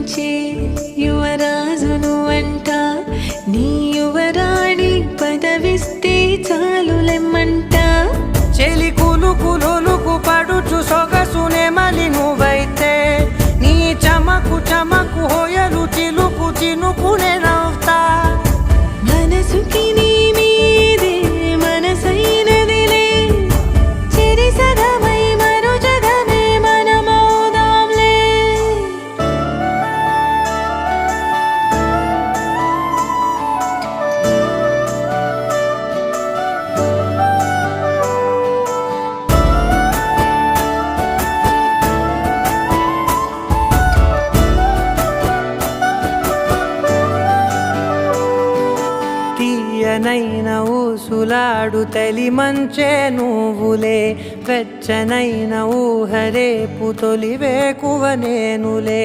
పూజించే యువరాజును అంట నీ యువరాణి పదవిస్తే చాలులెమ్మంట చెలి కులుకు పడుచు సొగసునే మలి నువ్వైతే నీ చమకు చమకు హోయలు చిలుకు చినుకునే నవ్వుతా మనసుకి నీ మీదే మనసైనదిలే చెరి సగమై మరో జగమే మనమౌదాంలే తీయనైన ఊసులాడు తలి మంచే నువ్వులే వెచ్చనైన ఊహరేపు తొలి వేకువ నేనులే